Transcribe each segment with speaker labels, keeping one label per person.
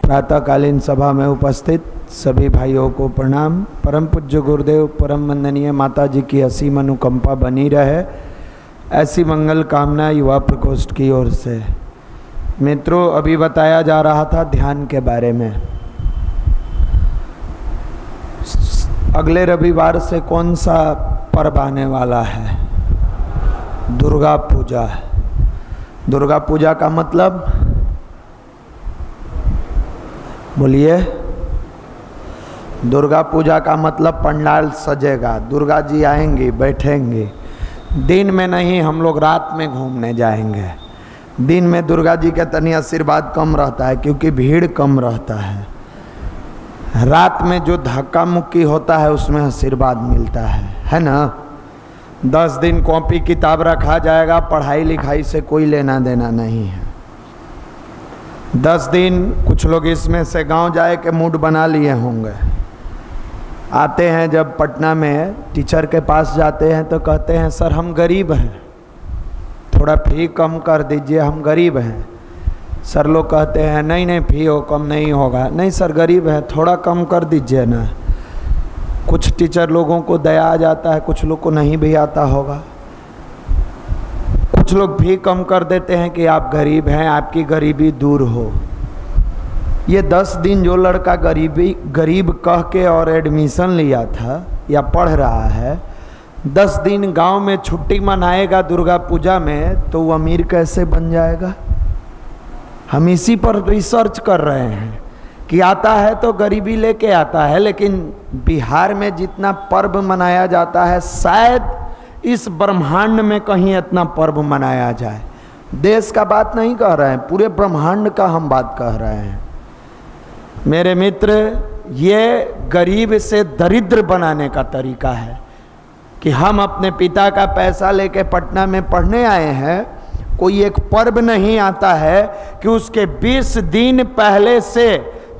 Speaker 1: प्रातःकालीन सभा में उपस्थित सभी भाइयों को प्रणाम। परम पूज्य गुरुदेव परम वंदनीय माता जी की असीम अनुकंपा बनी रहे, ऐसी मंगल कामना युवा प्रकोष्ठ की ओर से। मित्रों, अभी बताया जा रहा था ध्यान के बारे में। अगले रविवार से कौन सा पर्व आने वाला है? दुर्गा पूजा। दुर्गा पूजा का मतलब बोलिए। दुर्गा पूजा का मतलब पंडाल सजेगा, दुर्गा जी आएंगी, बैठेंगी। दिन में नहीं, हम लोग रात में घूमने जाएंगे। दिन में दुर्गा जी के तनी आशीर्वाद कम रहता है क्योंकि भीड़ कम रहता है। रात में जो धक्का मुक्की होता है उसमें आशीर्वाद मिलता है ना। 10 दिन कॉपी किताब रखा जाएगा, पढ़ाई लिखाई से कोई लेना देना नहीं है। 10 दिन कुछ लोग इसमें से गांव जाए के मूड बना लिए होंगे। आते हैं जब पटना में टीचर के पास जाते हैं तो कहते हैं सर हम गरीब हैं, थोड़ा फी कम कर दीजिए, हम गरीब हैं। सर लोग कहते हैं नहीं नहीं फी हो कम नहीं होगा। नहीं सर गरीब है, थोड़ा कम कर दीजिए ना। कुछ टीचर लोगों को दया आ जाता है, कुछ लोग को नहीं भी आता होगा। कुछ लोग भी कम कर देते हैं कि आप गरीब हैं, आपकी गरीबी दूर हो। ये 10 दिन जो लड़का गरीब कह के और एडमिशन लिया था या पढ़ रहा है, 10 दिन गांव में छुट्टी मनाएगा दुर्गा पूजा में, तो वो अमीर कैसे बन जाएगा? हम इसी पर रिसर्च कर रहे हैं कि आता है तो गरीबी लेके आता है, लेकिन बिहार में जितना पर्व मनाया जाता है शायद इस ब्रह्मांड में कहीं इतना पर्व मनाया जाए। देश का बात नहीं कह रहे हैं, पूरे ब्रह्मांड का हम बात कह रहे हैं। मेरे मित्र, ये गरीब से दरिद्र बनाने का तरीका है कि हम अपने पिता का पैसा लेके पटना में पढ़ने आए हैं। कोई एक पर्व नहीं आता है कि उसके 20 दिन पहले से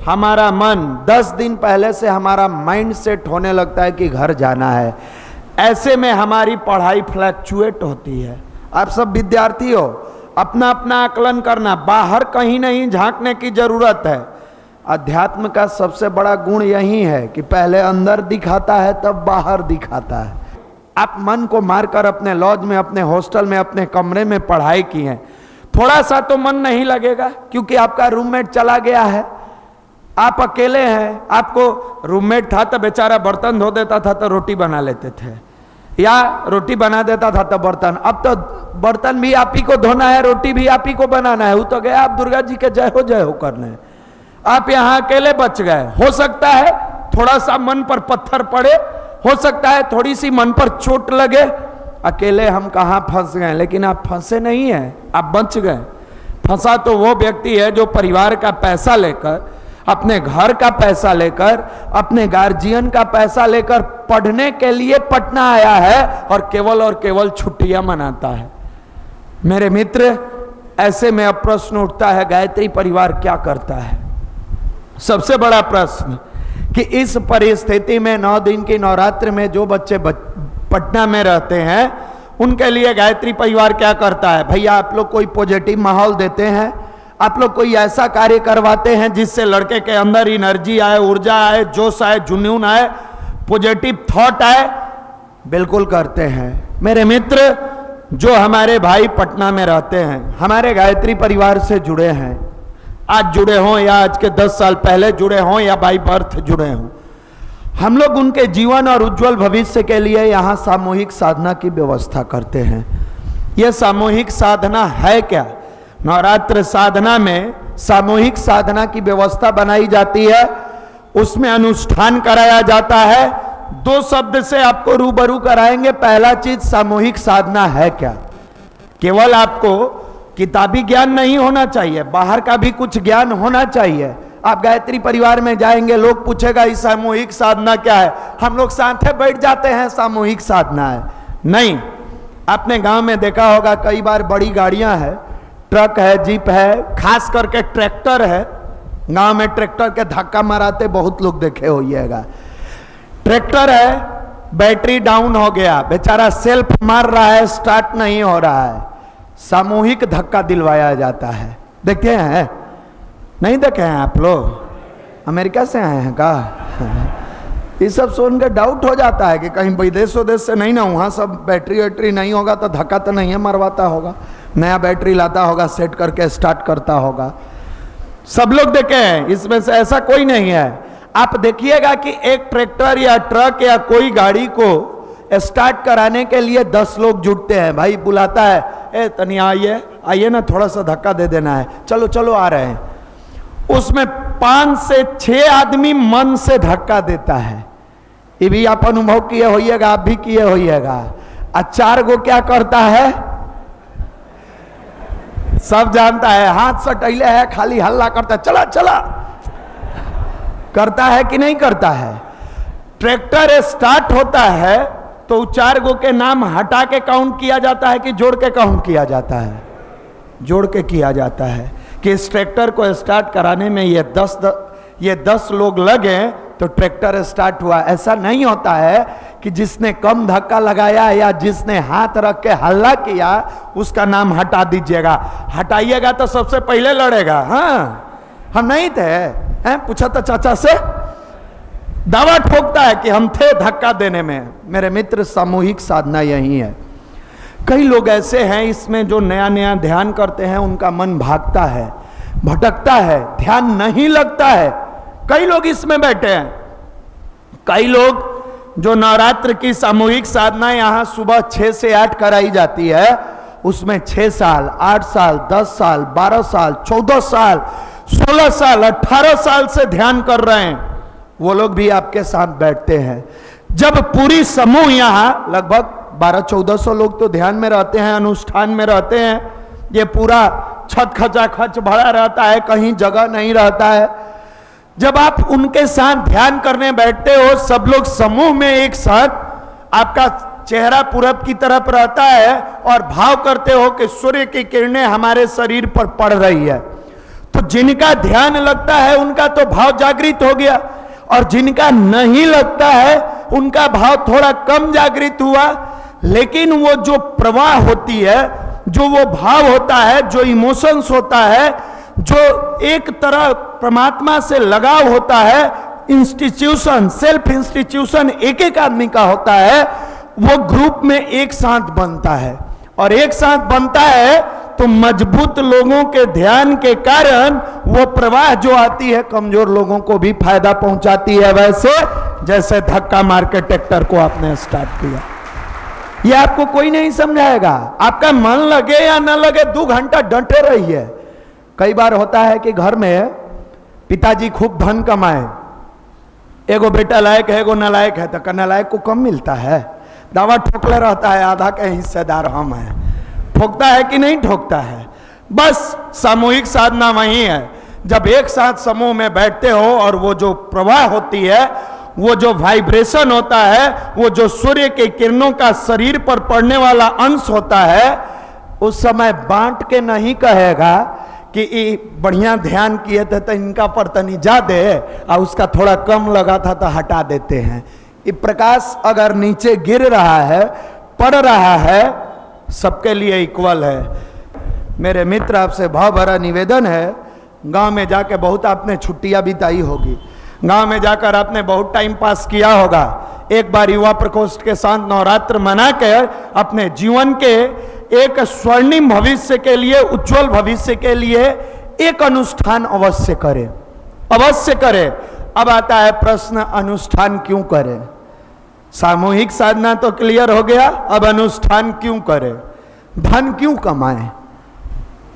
Speaker 1: हमारा मन, 10 दिन पहले से हमारा माइंड सेट होने लगता है कि घर जाना है। ऐसे में हमारी पढ़ाई फ्लक्चुएट होती है। आप सब विद्यार्थी हो, अपना अपना आकलन करना, बाहर कहीं नहीं झांकने की जरूरत है। अध्यात्म का सबसे बड़ा गुण यही है कि पहले अंदर दिखाता है तब बाहर दिखाता है। आप मन को मारकर अपने लॉज में, अपने हॉस्टल में, अपने कमरे में पढ़ाई की है, थोड़ा सा तो मन नहीं लगेगा क्योंकि आपका रूममेट चला गया है, आप अकेले हैं। आपको रूममेट था तो बेचारा बर्तन धो देता था तो रोटी बना लेते थे, या रोटी बना देता था तो बर्तन। अब तो बर्तन भी आप ही को धोना है, रोटी भी आप ही को बनाना है। वो तो गया आप दुर्गा जी के जय हो करने, आप यहाँ अकेले बच गए। हो सकता है थोड़ा सा मन पर पत्थर पड़े, हो सकता है थोड़ी सी मन पर चोट लगे। अकेले हम कहाँ फंस गए, लेकिन आप फंसे नहीं हैं, आप बच गए। फंसा तो वो व्यक्ति है जो परिवार का पैसा लेकर, अपने घर का पैसा लेकर, अपने गार्जियन का पैसा लेकर पढ़ने के लिए पटना आया है और केवल छुट्टियां मनाता है। मेरे मित्र, ऐसे में अब प्रश्न उठता है गायत्री परिवार क्या करता है? सबसे बड़ा प्रश्न कि इस परिस्थिति में 9 दिन की नवरात्र में जो बच्चे पटना में रहते हैं उनके लिए गायत्री परिवार क्या करता है? भैया आप लोग कोई पॉजिटिव माहौल देते हैं, आप लोग कोई ऐसा कार्य करवाते हैं जिससे लड़के के अंदर एनर्जी आए, ऊर्जा आए, जोश आए, जुनून आए, पॉजिटिव थॉट आए? बिल्कुल करते हैं। मेरे मित्र, जो हमारे भाई पटना में रहते हैं, हमारे गायत्री परिवार से जुड़े हैं, आज जुड़े हों या आज के 10 साल पहले जुड़े हों या बाई बर्थ जुड़े हों, हम लोग उनके जीवन और उज्जवल भविष्य के लिए यहाँ सामूहिक साधना की व्यवस्था करते हैं। यह सामूहिक साधना है क्या? नवरात्र साधना में सामूहिक साधना की व्यवस्था बनाई जाती है, उसमें अनुष्ठान कराया जाता है। 2 शब्द से आपको रूबरू कराएंगे। पहला चीज, सामूहिक साधना है क्या? केवल आपको किताबी ज्ञान नहीं होना चाहिए, बाहर का भी कुछ ज्ञान होना चाहिए। आप गायत्री परिवार में जाएंगे, लोग पूछेगा ये सामूहिक साधना क्या है? हम लोग साथ बैठ जाते हैं सामूहिक साधना है। नहीं, आपने गांव में देखा होगा कई बार बड़ी गाड़ियां हैं, ट्रक है, जीप है, खास करके ट्रैक्टर है। गांव में ट्रैक्टर के धक्का माराते बहुत लोग देखे होइएगा। ट्रैक्टर है, बैटरी डाउन हो गया, बेचारा सेल्फ मार रहा है, स्टार्ट नहीं हो रहा है, सामूहिक धक्का दिलवाया जाता है। देखते हैं नहीं देखे हैं आप लोग? अमेरिका से आए हैं का? ये सब सुनकर डाउट हो जाता है कि कहीं विदेश उदेश से नहीं ना, वहाँ सब बैटरी वैटरी नहीं होगा तो धक्का तो नहीं है मरवाता होगा, नया बैटरी लाता होगा, सेट करके स्टार्ट करता होगा। सब लोग देखे हैं, इसमें से ऐसा कोई नहीं है। आप देखिएगा कि एक ट्रैक्टर या ट्रक या कोई गाड़ी को स्टार्ट कराने के लिए 10 लोग जुटते हैं। भाई बुलाता है, ए तनी आइए आइए ना, थोड़ा सा धक्का दे देना है, चलो चलो आ रहे हैं। उसमें 5 से 6 आदमी मन से धक्का देता है। ये भी आप अनुभव किए होइएगा, आप भी किए होइएगा। 4 गो क्या करता है? सब जानता है, हाथ सटैले है, खाली हल्ला करता है, चला चला करता है कि नहीं करता है? ट्रैक्टर स्टार्ट होता है तो 4 गो के नाम हटा के काउंट किया जाता है कि जोड़ के काउंट किया जाता है? जोड़ के किया जाता है कि इस ट्रैक्टर को स्टार्ट कराने में ये 10 लोग लगे तो ट्रैक्टर स्टार्ट हुआ। ऐसा नहीं होता है कि जिसने कम धक्का लगाया या जिसने हाथ रख के हल्ला किया उसका नाम हटा दीजिएगा। हटाइएगा तो सबसे पहले लड़ेगा। हाँ, हम नहीं थे, हैं? पूछा था चाचा से, दावा ठोकता है कि हम थे धक्का देने में। मेरे मित्र, सामूहिक साधना यही है। कई लोग ऐसे हैं इसमें जो नया नया ध्यान करते हैं, उनका मन भागता है, भटकता है, ध्यान नहीं लगता है। कई लोग इसमें बैठे हैं, कई लोग जो नवरात्र की सामूहिक साधना यहाँ सुबह 6 से 8 कराई जाती है, उसमें 6 साल, 8 साल, 10 साल, 12 साल, 14 साल, 16 साल, 18 साल से ध्यान कर रहे हैं, वो लोग भी आपके साथ बैठते हैं। जब पूरी समूह यहाँ लगभग 1200-1400 लोग तो ध्यान में रहते हैं, अनुष्ठान में रहते हैं। ये पूरा छत खचाखच भरा रहता है, कहीं जगह नहीं रहता है। जब आप उनके साथ ध्यान करने बैठते हो, सब लोग समूह में एक साथ, आपका चेहरा पूरब की तरफ रहता है और भाव करते हो कि सूर्य की किरणें हमारे शरीर पर पड़ रही है। तो जिनका ध्यान लगता है उनका तो भाव जागृत हो गया, और जिनका नहीं लगता है उनका भाव थोड़ा कम जागृत हुआ। लेकिन वो जो प्रवाह होती है, जो वो भाव होता है, जो इमोशंस होता है, जो एक तरह परमात्मा से लगाव होता है, इंस्टीट्यूशन, सेल्फ इंस्टीट्यूशन एक एक आदमी का होता है, वो ग्रुप में एक साथ बनता है। और एक साथ बनता है तो मजबूत लोगों के ध्यान के कारण वो प्रवाह जो आती है कमजोर लोगों को भी फायदा पहुंचाती है। वैसे जैसे धक्का मार के ट्रैक्टर को आपने स्टार्ट किया, ये आपको कोई नहीं समझाएगा। आपका मन लगे या न लगे 2 घंटा डटे रहिए। कई बार होता है कि घर में पिताजी खूब धन कमाए, एगो बेटा लायक है एगो नालायक है, तो नालायक को कम मिलता है, दावा ठोकले रहता है, आधा के हिस्सेदार हम हैं। ठोकता है कि नहीं ठोकता है? बस सामूहिक साधना वही है, जब एक साथ समूह में बैठते हो और वो जो प्रवाह होती है, वो जो वाइब्रेशन होता है, वो जो सूर्य के किरणों का शरीर पर पड़ने वाला अंश होता है, उस समय बांट के नहीं कहेगा कि बढ़िया ध्यान किए थे तो इनका पर तनी ज्यादा और उसका थोड़ा कम लगा था तो हटा देते हैं। ये प्रकाश अगर नीचे गिर रहा है, पड़ रहा है, सबके लिए इक्वल है। मेरे मित्र, आपसे भाव भरा निवेदन है, गांव में जाके बहुत आपने छुट्टियां बिताई होगी, गांव में जाकर आपने बहुत टाइम पास किया होगा। एक बार युवा प्रकोष्ठ के साथ नवरात्र मनाकर अपने जीवन के एक स्वर्णिम भविष्य के लिए, उज्जवल भविष्य के लिए एक अनुष्ठान अवश्य करें, अवश्य करें। अब आता है प्रश्न, अनुष्ठान क्यों करें? सामूहिक साधना तो क्लियर हो गया, अब अनुष्ठान क्यों करें? धन क्यों कमाएं?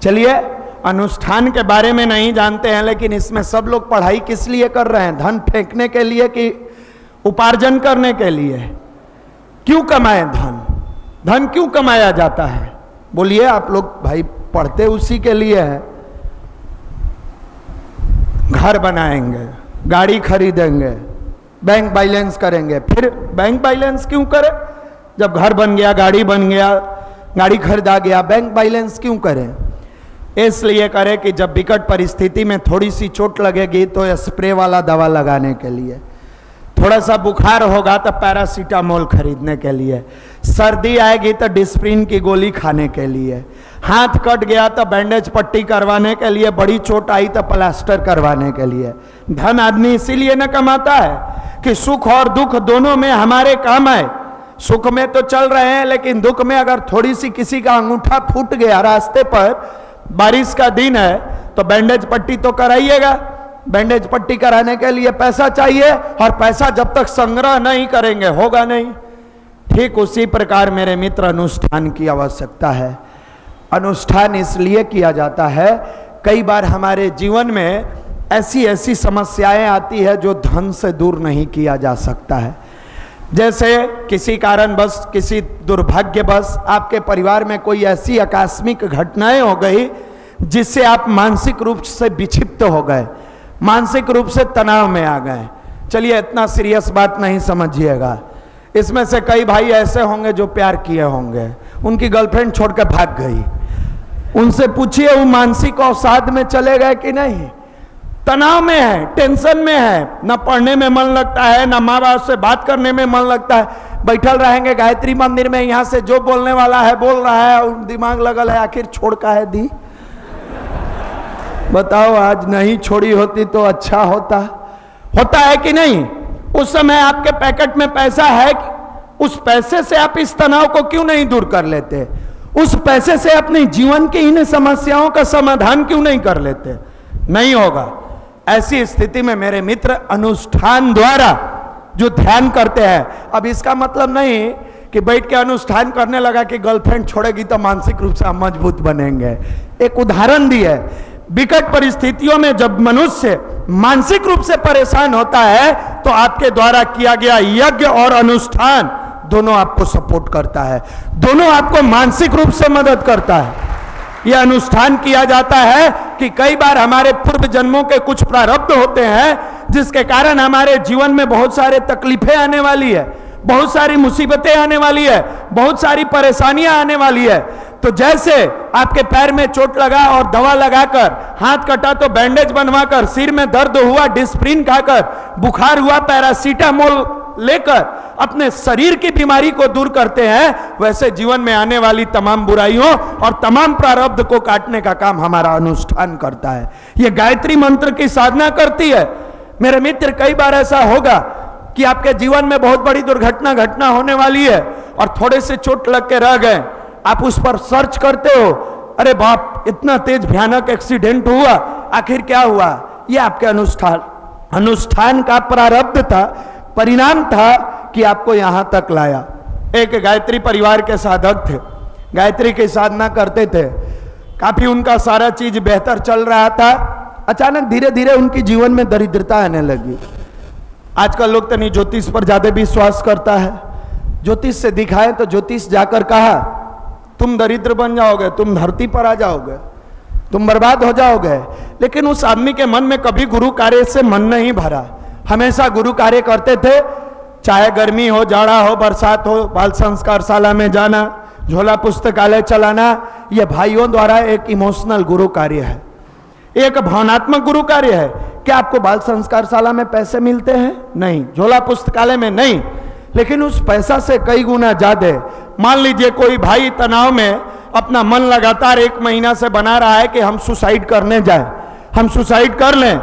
Speaker 1: चलिए, अनुष्ठान के बारे में नहीं जानते हैं, लेकिन इसमें सब लोग पढ़ाई किस लिए कर रहे हैं? धन फेंकने के लिए कि उपार्जन करने के लिए? क्यों कमाएं धन? धन क्यों कमाया जाता है? बोलिए आप लोग। भाई पढ़ते उसी के लिए है, घर बनाएंगे, गाड़ी खरीदेंगे, बैंक बैलेंस करेंगे। फिर बैंक बैलेंस क्यों करें? जब घर बन गया, गाड़ी बन गया, गाड़ी खरीदा गया, बैंक बैलेंस क्यों करें? इसलिए करें कि जब विकट परिस्थिति में थोड़ी सी चोट लगेगी तो स्प्रे वाला दवा लगाने के लिए, थोड़ा सा बुखार होगा तो पैरासीटामोल खरीदने के लिए, सर्दी आएगी तो डिस्प्रिन की गोली खाने के लिए, हाथ कट गया तो बैंडेज पट्टी करवाने के लिए, बड़ी चोट आई तो प्लास्टर करवाने के लिए। धन आदमी इसीलिए न कमाता है कि सुख और दुख दोनों में हमारे काम आए। सुख में तो चल रहे हैं, लेकिन दुख में अगर थोड़ी सी किसी का अंगूठा फूट गया रास्ते पर, बारिश का दिन है, तो बैंडेज पट्टी तो कराइएगा। बैंडेज पट्टी कराने के लिए पैसा चाहिए, और पैसा जब तक संग्रह नहीं करेंगे होगा नहीं। ठीक उसी प्रकार मेरे मित्र, अनुष्ठान की आवश्यकता है। अनुष्ठान इसलिए किया जाता है, कई बार हमारे जीवन में ऐसी ऐसी समस्याएं आती है जो धन से दूर नहीं किया जा सकता है। जैसे किसी कारणवश, किसी दुर्भाग्यवश आपके परिवार में कोई ऐसी आकस्मिक घटनाएं हो गई जिससे आप मानसिक रूप से विक्षिप्त हो गए, मानसिक रूप से तनाव में आ गए। चलिए, इतना सीरियस बात नहीं समझिएगा। इसमें से कई भाई ऐसे होंगे जो प्यार किए होंगे, उनकी गर्लफ्रेंड छोड़कर भाग गई, उनसे पूछिए वो मानसिक अवसाद में चले गए कि नहीं। तनाव में है, टेंशन में है, ना पढ़ने में मन लगता है, ना माँ बाप से बात करने में मन लगता है। बैठल रहेंगे गायत्री मंदिर में, यहाँ से जो बोलने वाला है बोल रहा है, दिमाग लगल है, आखिर छोड़ का है दी। बताओ, आज नहीं छोड़ी होती तो अच्छा होता। होता है कि नहीं? उस समय आपके पैकेट में पैसा है, उस पैसे से आप इस तनाव को क्यों नहीं दूर कर लेते? उस पैसे से अपने जीवन की इन समस्याओं का समाधान क्यों नहीं कर लेते? नहीं होगा। ऐसी स्थिति में मेरे मित्र, अनुष्ठान द्वारा जो ध्यान करते हैं, अब इसका मतलब नहीं कि बैठ के अनुष्ठान करने लगा कि गर्लफ्रेंड छोड़ेगी तो मानसिक रूप से हम मजबूत बनेंगे। एक उदाहरण दी है, विकट परिस्थितियों में जब मनुष्य मानसिक रूप से परेशान होता है तो आपके द्वारा किया गया यज्ञ और अनुष्ठान दोनों आपको सपोर्ट करता है, दोनों आपको मानसिक रूप से मदद करता है। यह अनुष्ठान किया जाता है कि कई बार हमारे पूर्व जन्मों के कुछ प्रारब्ध होते हैं जिसके कारण हमारे जीवन में बहुत सारे तकलीफें आने वाली है, बहुत सारी मुसीबतें आने वाली है, बहुत सारी परेशानियां आने वाली है। तो जैसे आपके पैर में चोट लगा और दवा लगाकर, हाथ कटा तो बैंडेज बनवाकर, सिर में दर्द हुआ डिस्प्रिन खाकर, बुखार हुआ पैरासीटामोल लेकर अपने शरीर की बीमारी को दूर करते हैं, वैसे जीवन में आने वाली तमाम बुराइयों और तमाम प्रारब्ध को काटने का काम हमारा अनुष्ठान करता है। यह गायत्री मंत्र की साधना करती है। मेरे मित्र, कई बार ऐसा होगा कि आपके जीवन में बहुत बड़ी दुर्घटना होने वाली है और थोड़े से चोट लग के रह गए, आप उस पर सर्च करते हो, अरे बाप, इतना तेज भयानक एक्सीडेंट हुआ, आखिर क्या हुआ? यह आपके अनुष्ठान का प्रारब्ध था, परिणाम था कि आपको यहां तक लाया। एक गायत्री परिवार के साधक थे, गायत्री की साधना करते थे, काफी उनका सारा चीज बेहतर चल रहा था। अचानक धीरे धीरे उनकी जीवन में दरिद्रता आने लगी। आजकल लोग तो नहीं, ज्योतिष पर ज्यादा विश्वास करता है। ज्योतिष से दिखाए तो ज्योतिष जाकर कहा, तुम दरिद्र बन जाओगे, तुम धरती पर आ जाओगे, तुम बर्बाद हो जाओगे। लेकिन उस आदमी के मन में कभी गुरु कार्य से मन नहीं भरा, हमेशा गुरु कार्य करते थे। चाहे गर्मी हो, जाड़ा हो, बरसात हो, बाल संस्कार शाला में जाना, झोला पुस्तकालय चलाना, यह भाइयों द्वारा एक इमोशनल गुरु कार्य है, एक भावनात्मक गुरु कार्य है। क्या आपको बाल संस्कार शाला में पैसे मिलते हैं? नहीं। झोला पुस्तकालय में नहीं, लेकिन उस पैसा से कई गुना ज्यादा। मान लीजिए कोई भाई तनाव में अपना मन लगातार 1 महीना से बना रहा है कि हम सुसाइड करने जाएं, हम सुसाइड कर लें,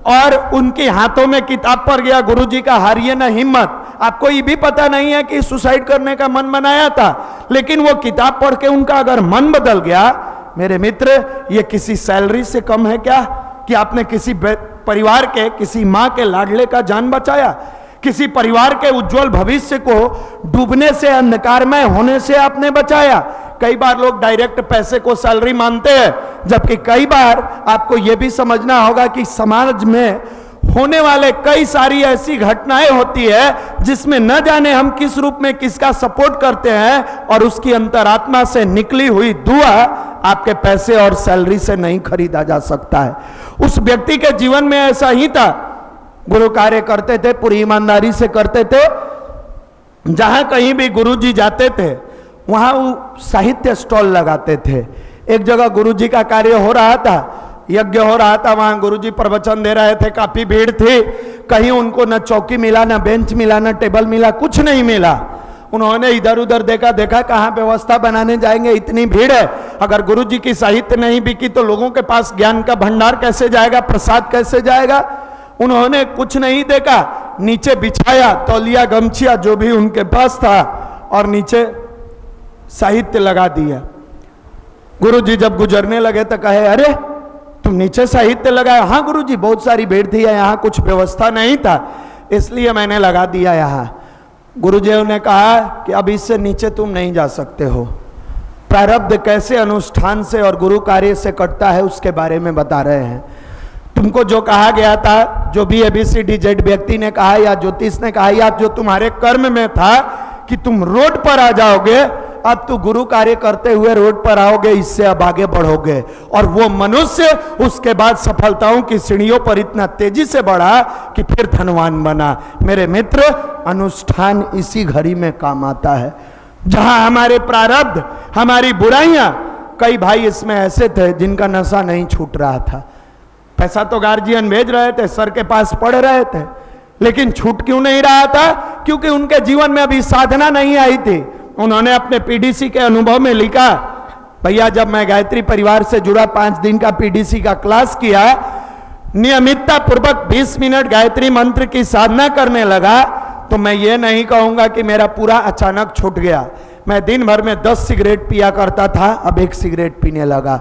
Speaker 1: और उनके हाथों में किताब पड़ गया, गुरुजी का हारिए ना हिम्मत। आपको ये भी पता नहीं है कि सुसाइड करने का मन बनाया था, लेकिन वो किताब पढ़ के उनका अगर मन बदल गया, मेरे मित्र, ये किसी सैलरी से कम है क्या कि आपने किसी परिवार के, किसी माँ के लाडले का जान बचाया, किसी परिवार के उज्जवल भविष्य को डूबने से, अंधकारमय होने से आपने बचाया। कई बार लोग डायरेक्ट पैसे को सैलरी मानते हैं, जबकि कई बार आपको यह भी समझना होगा कि समाज में होने वाले कई सारी ऐसी घटनाएं होती है जिसमें न जाने हम किस रूप में किसका सपोर्ट करते हैं, और उसकी अंतरात्मा से निकली हुई दुआ आपके पैसे और सैलरी से नहीं खरीदा जा सकता है। उस व्यक्ति के जीवन में ऐसा ही था। गुरु कार्य करते थे, पूरी ईमानदारी से करते थे। जहां कहीं भी गुरुजी जाते थे वहां वो साहित्य स्टॉल लगाते थे। एक जगह गुरुजी का कार्य हो रहा था, यज्ञ हो रहा था, वहां गुरुजी प्रवचन दे रहे थे, काफी भीड़ थी, कहीं उनको न चौकी मिला, न बेंच मिला, न टेबल मिला, कुछ नहीं मिला। उन्होंने इधर उधर देखा, कहाँ व्यवस्था बनाने जाएंगे, इतनी भीड़ है, अगर गुरुजी की साहित्य नहीं बिकी तो लोगों के पास ज्ञान का भंडार कैसे जाएगा, प्रसाद कैसे जाएगा। उन्होंने कुछ नहीं देखा, नीचे बिछाया तौलिया गमछिया जो भी उनके पास था और नीचे साहित्य लगा दिया। गुरुजी जब गुजरने लगे तो कहे, अरे तुम नीचे साहित्य लगाए? हाँ गुरुजी, बहुत सारी भीड़ थी, यहाँ कुछ व्यवस्था नहीं था इसलिए मैंने लगा दिया यहाँ। गुरुजी ने कहा कि अब इससे नीचे तुम नहीं जा सकते हो। प्रारब्ध कैसे अनुष्ठान से और गुरु कार्य से कटता है उसके बारे में बता रहे हैं। तुमको जो कहा गया था, जो भी ABCD व्यक्ति ने कहा या ज्योतिष ने कहा या जो तुम्हारे कर्म में था कि तुम रोड पर आ जाओगे, अब तू गुरु कार्य करते हुए रोड पर आओगे, इससे अब आगे बढ़ोगे। और वो मनुष्य उसके बाद सफलताओं की सीढ़ियों पर इतना तेजी से बढ़ा कि फिर धनवान बना। मेरे मित्र, अनुष्ठान इसी घड़ी में काम आता है जहां हमारे प्रारब्ध, हमारी बुराइयां। कई भाई इसमें ऐसे थे जिनका नशा नहीं छूट रहा था, पैसा तो गार्जियन भेज रहे थे, सर के पास पढ़ रहे थे, लेकिन छूट क्यों नहीं रहा था? क्योंकि उनके जीवन में अभी साधना नहीं आई थी। उन्होंने अपने PDC के अनुभव में लिखा, भैया जब मैं गायत्री परिवार से जुड़ा 5 दिन का PDC का क्लास किया, नियमितता पूर्वक 20 मिनट गायत्री मंत्र की साधना करने लगा, तो मैं ये नहीं कहूंगा कि मेरा पूरा अचानक छूट गया। मैं दिन भर में 10 सिगरेट पिया करता था, अब 1 सिगरेट पीने लगा।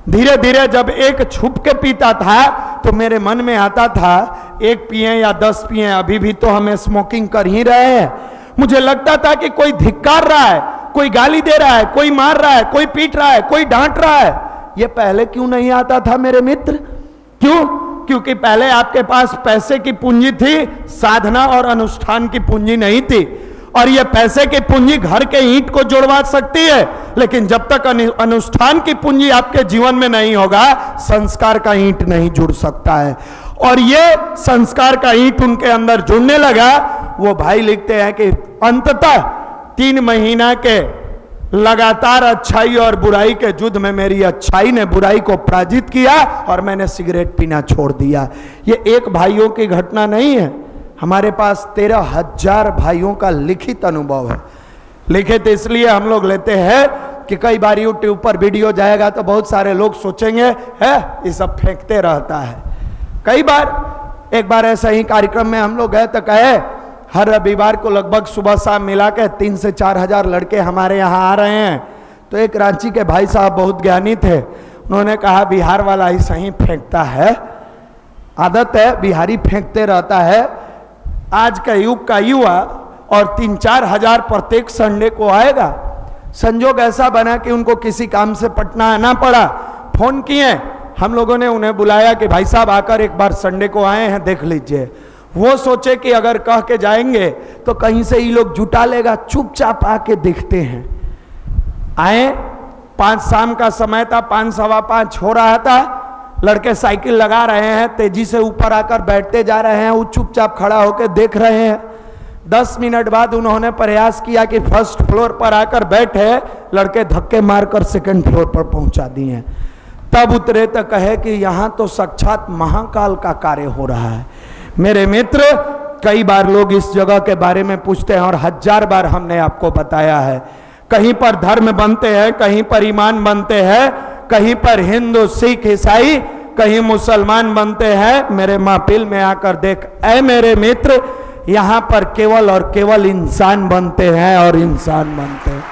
Speaker 1: धीरे धीरे जब एक छुप के पीता था तो मेरे मन में आता था 1 पिए या 10 पिए, अभी भी तो हमें स्मोकिंग कर ही रहे हैं। मुझे लगता था कि कोई धिक्कार रहा है, कोई गाली दे रहा है, कोई मार रहा है, कोई पीट रहा है, कोई डांट रहा है। ये पहले क्यों नहीं आता था मेरे मित्र? क्यों? क्योंकि पहले आपके पास पैसे की पूंजी थी, साधना और अनुष्ठान की पूंजी नहीं थी। और ये पैसे की पूंजी घर के ईंट को जुड़वा सकती है, लेकिन जब तक अनुष्ठान की पूंजी आपके जीवन में नहीं होगा, संस्कार का ईंट नहीं जुड़ सकता है। और ये संस्कार का ईंट उनके अंदर जुड़ने लगा। वो भाई लिखते हैं कि अंततः 3 महीना के लगातार अच्छाई और बुराई के युद्ध में मेरी अच्छाई ने बुराई को पराजित किया और मैंने सिगरेट पीना छोड़ दिया। ये एक भाइयों की घटना नहीं है, हमारे पास 13,000 भाइयों का लिखित अनुभव है। लिखित इसलिए हम लोग लेते हैं कि कई बार यूट्यूब पर वीडियो जाएगा तो बहुत सारे लोग सोचेंगे है ये सब फेंकते रहता है। कई बार, एक बार ऐसा ही कार्यक्रम में हम लोग गए तो कहे हर रविवार को लगभग सुबह शाम मिला के 3 से 4 हजार लड़के हमारे यहाँ आ रहे हैं। तो एक रांची के भाई साहब बहुत ज्ञानी थे, उन्होंने कहा बिहार वाला ही सही फेंकता है, आदत है बिहारी फेंकते रहता है। आज का युग का युवा और 3-4 हजार प्रत्येक संडे को आएगा। संजोग ऐसा बना कि उनको किसी काम से पटना आना पड़ा, फोन किए, हम लोगों ने उन्हें बुलाया कि भाई साहब आकर एक बार संडे को आए हैं, देख लीजिए। वो सोचे कि अगर कह के जाएंगे तो कहीं से ये लोग जुटा लेगा, चुपचाप आके देखते हैं। आए, 5 शाम का समय था, 5 सवा 5 हो रहा था, लड़के साइकिल लगा रहे हैं, तेजी से ऊपर आकर बैठते जा रहे हैं, वो चुपचाप खड़ा होकर देख रहे हैं। 10 मिनट बाद उन्होंने प्रयास किया कि फर्स्ट फ्लोर पर आकर बैठे, लड़के धक्के मारकर सेकंड फ्लोर पर पहुंचा दिए। तब उतरे तो कहे कि यहां तो साक्षात महाकाल का कार्य हो रहा है। मेरे मित्र, कई बार लोग इस जगह के बारे में पूछते हैं और 1000 बार हमने आपको बताया है। कहीं पर धर्म बनते हैं, कहीं पर ईमान बनते हैं, कहीं पर हिंदू सिख ईसाई, कहीं मुसलमान बनते हैं। मेरे महफिल में आकर देख, ऐ मेरे मित्र, यहां पर केवल और केवल इंसान बनते हैं और इंसान बनते हैं।